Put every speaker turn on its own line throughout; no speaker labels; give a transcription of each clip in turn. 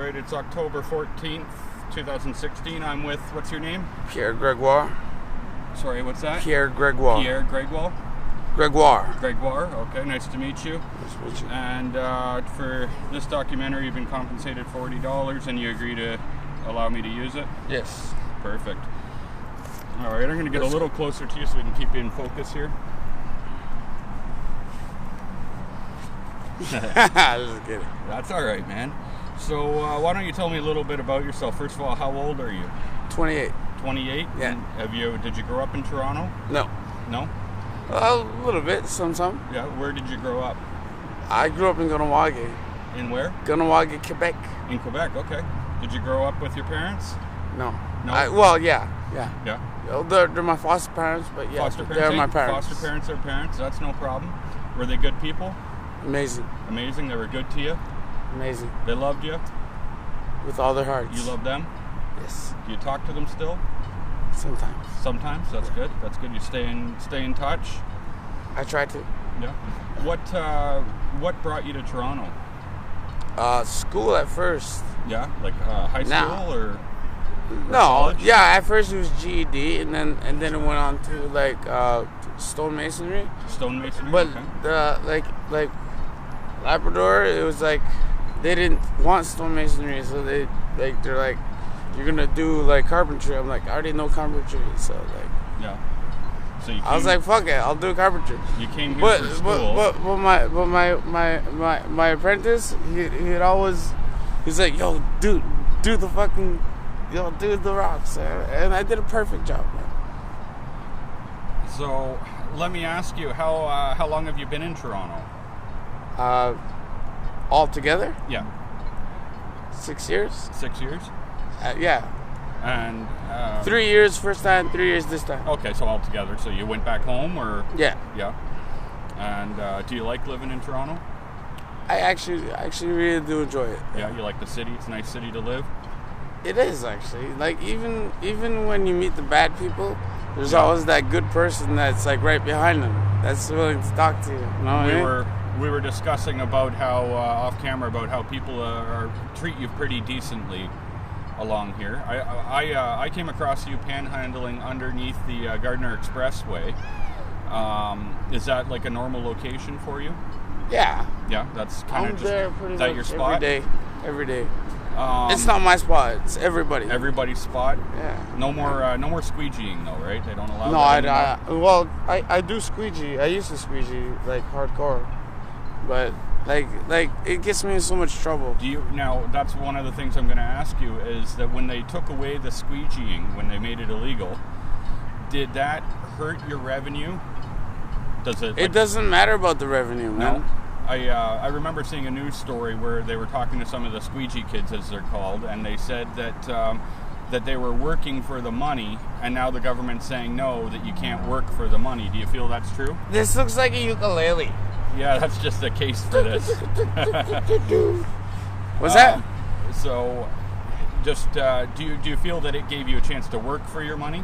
right, it's October 14th, 2016. I'm with, what's your name?
Pierre Gregoire.
Sorry, what's that?
Pierre Gregoire.
Pierre Gregoire?
Gregoire.
Gregoire, okay, nice to meet you.
Nice to meet you.
And for this documentary, you've been compensated $40 and you agree to allow me to use it?
Yes.
Perfect. All right, I'm going to get a little closer to you so we can keep you in focus here.
Just kidding.
That's all right, man. So why don't you tell me a little bit about yourself? First of all, how old are you?
28.
28?
Yeah.
And did you grow up in Toronto?
No.
No?
A little bit, sometime.
Yeah, where did you grow up?
I grew up in Ganawagi.
In where?
Ganawagi, Quebec.
In Quebec, okay. Did you grow up with your parents?
No.
No?
Yeah.
Yeah.
They're my foster parents, but yeah,
Foster parents,
they're my parents.
Foster parents are parents, that's no problem. Were they good people?
Amazing.
Amazing, they were good to you?
Amazing.
They loved you?
With all their hearts.
You love them?
Yes.
Do you talk to them still?
Sometimes.
Sometimes? That's good. That's good. You stay in touch?
I try to.
Yeah. What brought you to Toronto?
School at first.
Yeah? Like high school or
no,
college?
yeah, at first it was GED and then it went on to like stonemasonry.
Stonemasonry?
But
okay.
like Labrador, it was like they didn't want stonemasonry, so they're like, you're gonna do like carpentry. I'm like, I already know carpentry, so like,
yeah. So I
was like, fuck it, I'll do carpentry.
You came here for school.
But my apprentice, he's like, yo, do the fucking, do the rocks, and I did a perfect job, man.
So let me ask you, how long have you been in Toronto?
All together?
Yeah.
6 years?
6 years?
Yeah.
And
3 years first time, 3 years this time.
Okay, so all together. So you went back home, or?
Yeah.
Yeah. And do you like living in Toronto?
I actually really do enjoy it.
Yeah, you like the city? It's a nice city to live?
It is, actually. Like, even when you meet the bad people, there's always that good person that's like right behind them that's willing to talk to you. You know
we were discussing about how off camera about how people treat you pretty decently along here. I came across you panhandling underneath the Gardner Expressway. Is that like a normal location for you?
Yeah.
Yeah, that's kind of just
there pretty
is that
much
your spot?
Every day. It's not my spot. It's everybody.
Everybody's spot.
Yeah.
No more squeegeeing though, right? They don't allow.
No, I do squeegee. I used to squeegee like hardcore, but like it gets me in so much trouble.
Now that's one of the things I'm going to ask you is that when they took away the squeegeeing, when they made it illegal, did that hurt your revenue? Does it?
It doesn't matter about the revenue, man.
No. I remember seeing a news story where they were talking to some of the squeegee kids, as they're called, and they said that they were working for the money, and now the government's saying no, that you can't work for the money. Do you feel that's true?
This looks like a ukulele.
Yeah, that's just a case for this.
What's that?
So, just do you feel that it gave you a chance to work for your money?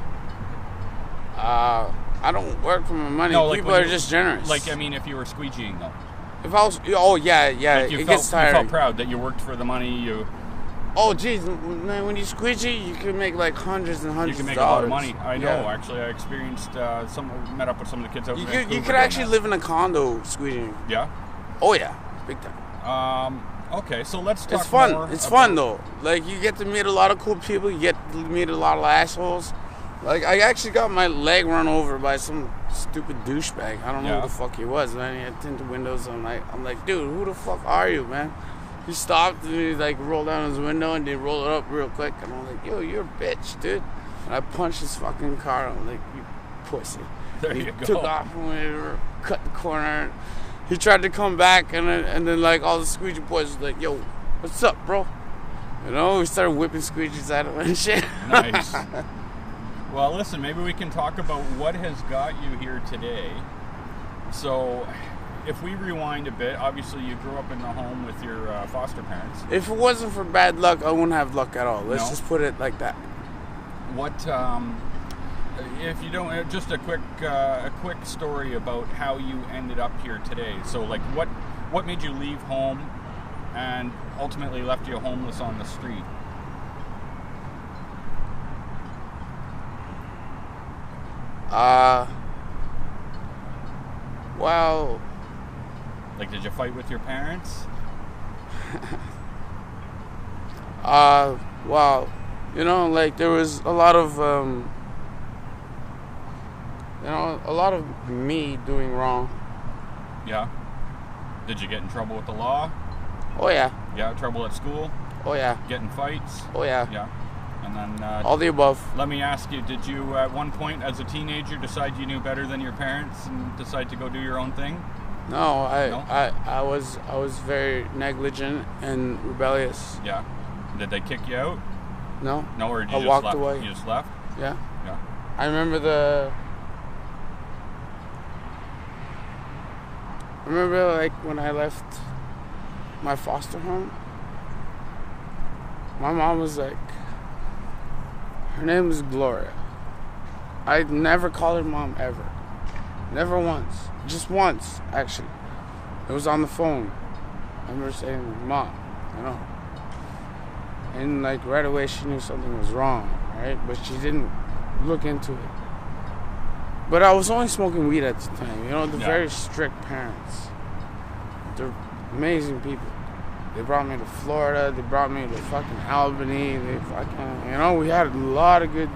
I don't work for my money.
No, like
people are just generous.
Like, I mean, if you were squeegeeing though.
If I was,
Like
it gets tiring.
You felt proud that you worked for the money.
Oh, geez, man, when you squeegee, you can make like hundreds and hundreds of dollars.
You can make a lot of money. I know, actually. I experienced met up with some of the kids out in Vancouver.
You could actually live in a condo squeegeeing.
Yeah?
Oh, yeah. Big time.
Okay, so let's talk
It's fun.
more
It's fun, though. Like, you get to meet a lot of cool people. You get to meet a lot of assholes. Like, I actually got my leg run over by some stupid douchebag. I don't know who the fuck he was, man. He had tinted windows. I'm like, dude, who the fuck are you, man? He stopped and he like rolled down his window and they rolled it up real quick. And I'm like, yo, you're a bitch, dude. And I punched his fucking car. I'm like, you pussy.
There you go.
He took off and we cut the corner. He tried to come back and then like all the squeegee boys was like, yo, what's up, bro? You know, we started whipping squeegees at him and shit.
Nice. Well, listen, maybe we can talk about what has got you here today. So, if we rewind a bit, obviously you grew up in the home with your foster parents.
If it wasn't for bad luck, I wouldn't have luck at all. Let's just put it like that.
What, if you don't, just a quick story about how you ended up here today. So, like, what made you leave home and ultimately left you homeless on the street?
Well,
like, did you fight with your parents?
well, you know, like there was a lot of, a lot of me doing wrong.
Yeah. Did you get in trouble with the law?
Oh yeah.
Yeah, trouble at school?
Oh yeah.
Get in fights?
Oh yeah.
Yeah. And then...
all the above.
Let me ask you, did you at one point as a teenager decide you knew better than your parents and decide to go do your own thing?
No, I was very negligent and rebellious.
Yeah. Did they kick you out?
No.
No, or you
I
just
walked
left?
away.
You just left?
Yeah.
Yeah.
I remember like when I left my foster home, my mom was like, her name was Gloria. I'd never called her mom ever. Never once. Just once, actually. It was on the phone. I remember saying, Mom, you know. And like right away she knew something was wrong, right? But she didn't look into it. But I was only smoking weed at the time, you know, very strict parents. They're amazing people. They brought me to Florida, they brought me to fucking Albany, they fucking, you know, we had a lot of good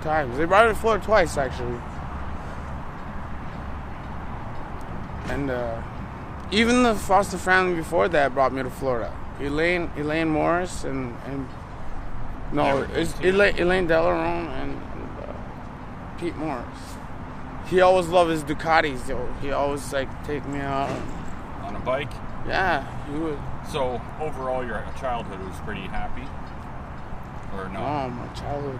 times. They brought me to Florida twice, actually. And even the foster family before that brought me to Florida. Elaine Morris and it's Elaine Delarone and Pete Morris. He always loved his Ducatis, though. He always like take me out
on a bike.
Yeah, he would.
So overall, your childhood was pretty happy, or no?
No, my childhood.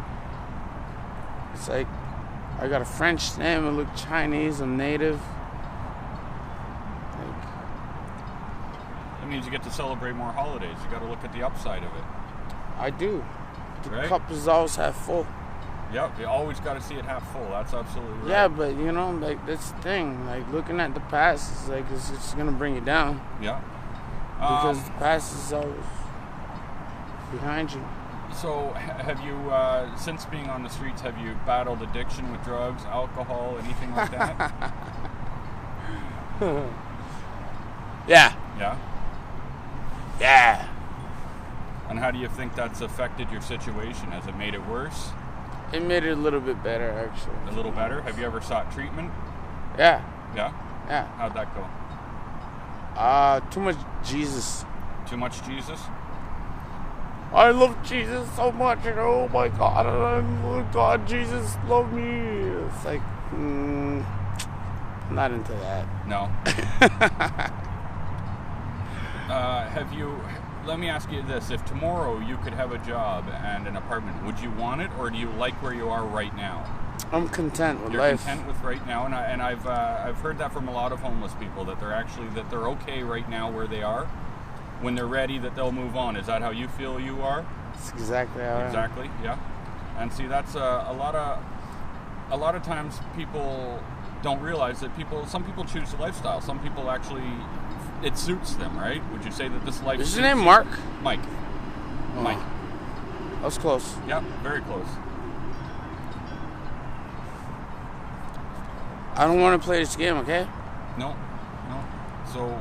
It's like I got a French name. I look Chinese. I'm native.
That means you get to celebrate more holidays. You got to look at the upside of it.
I do. The
right?
cup is always half full.
Yep, you always got to see it half full. That's absolutely right.
Yeah, but you know, like that's the thing. Like looking at the past is like it's just gonna bring you down.
Yeah.
Because the past is always behind you.
So, have you, since being on the streets, have you battled addiction with drugs, alcohol, anything like that?
Yeah.
Yeah?
Yeah.
And how do you think that's affected your situation? Has it made it worse?
It made it a little bit better, actually.
A little better? Have you ever sought treatment?
Yeah.
Yeah?
Yeah.
How'd that go?
Too much Jesus.
Too much Jesus?
I love Jesus so much, and oh my God, oh God, Jesus, love me. It's like, I'm not into that.
No. Let me ask you this. If tomorrow you could have a job and an apartment, would you want it, or do you like where you are right now?
I'm content with
You're
life.
Content with right now, and I've heard that from a lot of homeless people, that they're okay right now where they are. When they're ready, that they'll move on. Is that how you feel you are?
That's exactly how I am.
Exactly, yeah. And see, that's a lot of times people don't realize that some people choose the lifestyle. Some people actually, it suits them, right? Would you say that this life?
Is his name Mark?
Mike.
Oh.
Mike.
That was close.
Yep, very close.
I don't want to play this game, okay?
No. So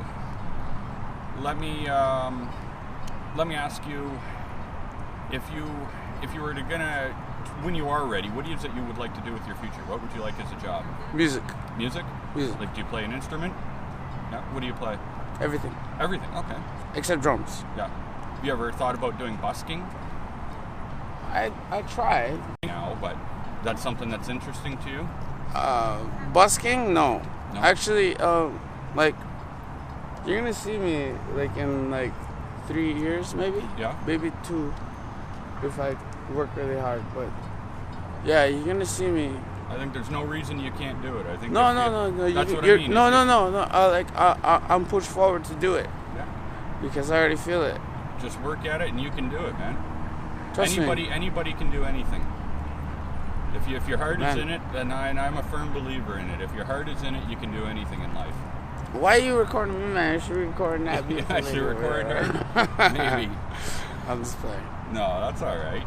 let me ask you, if you were to when you are ready, what is it you would like to do with your future? What would you like as a job?
Music.
Music?
Music.
Like, do you play an instrument? Yeah. What do you play?
Everything.
Everything. Okay.
Except drums.
Yeah. Have you ever thought about doing busking?
I tried.
Now, but that's something that's interesting to you?
Busking? No.
No?
Actually, like, you're gonna see me, like, in, like, 3 years, maybe?
Yeah.
Maybe 2, if I work really hard, but, yeah, you're gonna see me.
I think there's no reason you can't do it. I think
No.
That's what I mean.
No. I'm pushed forward to do it.
Yeah.
Because I already feel it.
Just work at it and you can do it, man.
Trust me.
Anybody can do anything. If your heart is
Man.
in it, then I'm a firm believer in it. If your heart is in it, you can do anything in life.
Why are you recording me, man? You should be recording that.
Yeah, I should record her. Maybe.
I'm just playing.
No, that's all right.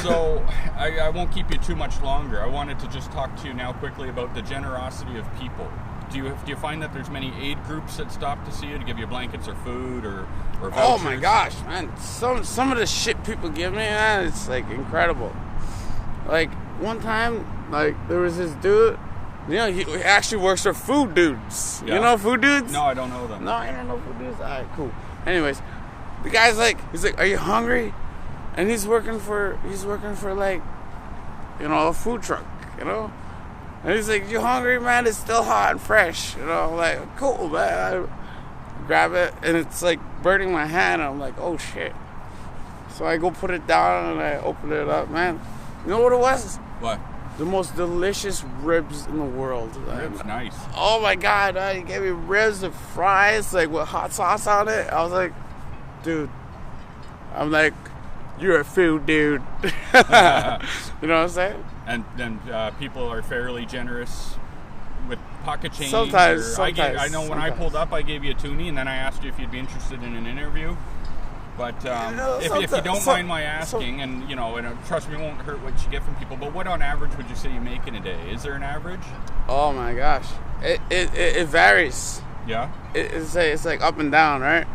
So, I won't keep you too much longer. I wanted to just talk to you now quickly about the generosity of people. Do you find that there's many aid groups that stop to see you to give you blankets or food or vouchers?
Oh my gosh, man! Some of the shit people give me, man, it's like incredible. Like one time, like there was this dude. You know, he actually works for Food Dudes.
Yeah.
You know Food Dudes?
No, I don't know them.
No, I don't know Food Dudes. All right, cool. Anyways, the guy's like, "Are you hungry?" And he's working for like, you know, a food truck. You know. And he's like, "You hungry, man? It's still hot and fresh." You know, I'm like, cool, man. I grab it, and it's like burning my hand. And I'm like, oh, shit. So I go put it down, and I open it up, man. You know what it was?
What?
The most delicious ribs in the world.
Ribs, nice.
Oh, my God. He gave me ribs and fries, like, with hot sauce on it. I was like, dude. I'm like, you're a food dude. You know what I'm saying?
And people are fairly generous with pocket change.
Sometimes.
I know when I pulled up, I gave you a toonie, and then I asked you if you'd be interested in an interview. But if you don't mind my asking, and trust me, it won't hurt what you get from people. But what on average would you say you make in a day? Is there an average?
Oh my gosh, it varies.
Yeah.
It's like up and down, right?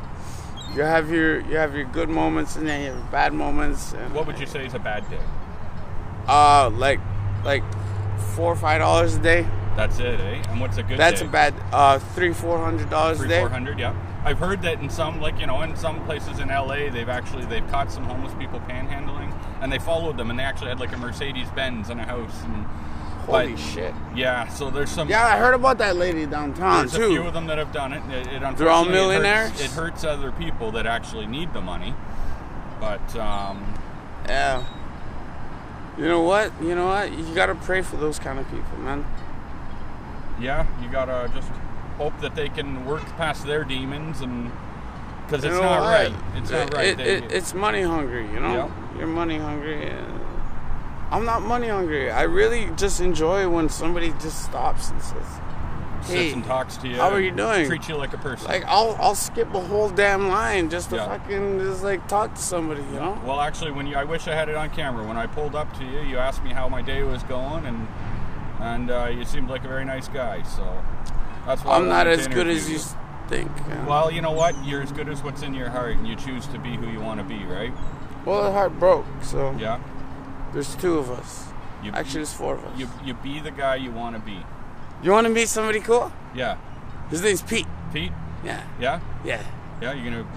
You have your good moments, and then you have bad moments. And
what would you say is a bad day?
Like $4 or $5 a day.
That's it, eh? And what's a good day?
That's a bad $300-400 a day.
$400, yeah. I've heard that in some in some places in LA they've caught some homeless people panhandling, and they followed them, and they actually had like a Mercedes-Benz in a house. And
holy shit!
Yeah, so there's some.
Yeah, I heard about that lady downtown too.
There's a few of them that have done it.
They're all millionaires.
It hurts other people that actually need the money, but
yeah. You know what? You gotta pray for those kind of people, man.
Yeah, you gotta just hope that they can work past their demons, and because it's not right. It's not right.
It's money hungry, you know.
Yep.
You're money hungry. I'm not money hungry. I really just enjoy when somebody just stops and says, "Hey,
sits and talks to you.
How are you doing?"
Treats you like a person.
Like I'll skip a whole damn line just to fucking just like talk to somebody, you know.
Well, actually, I wish I had it on camera. When I pulled up to you, you asked me how my day was going, and you seemed like a very nice guy. So that's why
I'm not as good as you think.
Well, you know what? You're as good as what's in your heart, and you choose to be who you want to be, right?
Well, the heart broke, so
yeah.
There's 2 of us. Actually, there's 4 of us.
You be the guy you want to be.
You want to meet somebody cool?
Yeah.
His name's Pete.
Pete?
Yeah.
Yeah?
Yeah.
Yeah, you're going to...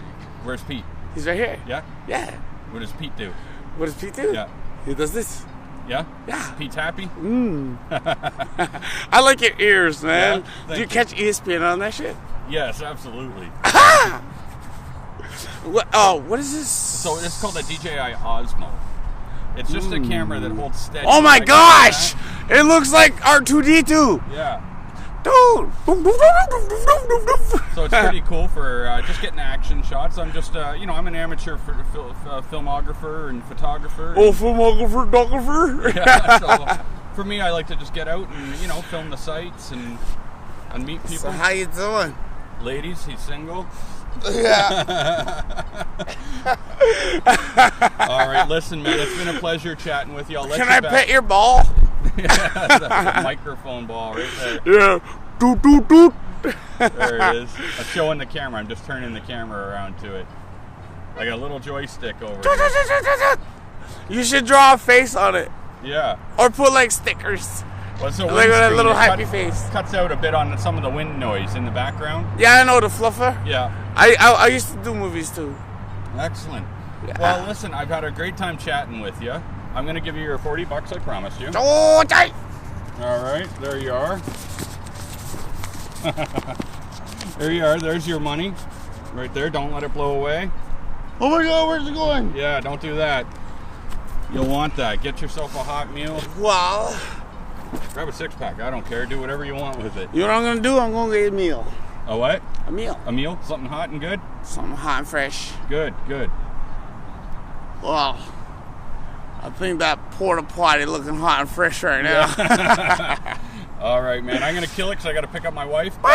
Where's Pete?
He's right here.
Yeah?
Yeah.
What does Pete do?
What does Pete do?
Yeah.
He does this.
Yeah?
Yeah.
Pete's happy?
I like your ears, man.
Yeah,
do you catch ESPN on that shit?
Yes, absolutely.
What is this?
So it's called a DJI Osmo. It's just a camera that holds steady.
Oh my gosh! It looks like R2-D2.
Yeah.
Dude.
So it's pretty cool for just getting action shots. I'm just, I'm an amateur filmographer and photographer.
Oh, filmographer.
Yeah, so for me, I like to just get out and, film the sights and meet people.
So how you doing?
Ladies, he's single.
Yeah.
All right, listen, man, it's been a pleasure chatting with you.
Can I pet your ball?
Yeah, that's a microphone ball right there.
Yeah. Doot, doot, doot.
There it is. I'm showing the camera. I'm just turning the camera around to it. Like a little joystick over there.
You should draw a face on it.
Yeah.
Or put like stickers.
Well, so
like with a little happy face.
Cuts out a bit on some of the wind noise in the background.
Yeah, I know, the fluffer.
Yeah.
I used to do movies too.
Excellent.
Yeah.
Well, listen, I've had a great time chatting with you. I'm going to give you your $40, I promise you.
Oh, tight.
All right, there you are. There you are. There's your money. Right there. Don't let it blow away.
Oh my God, where's it going?
Yeah, don't do that. You'll want that. Get yourself a hot meal.
Well,
grab a 6-pack. I don't care. Do whatever you want with it.
You know what I'm going to do? I'm going to get a meal.
A what?
A meal.
A meal? Something hot and good?
Something hot and fresh.
Good, good.
Well, I think that porta potty looking hot and fresh right now.
Yeah. All right, man. I'm going to kill it because I got to pick up my wife.
Bye!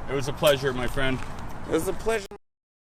It was a pleasure, my friend.
It was a pleasure.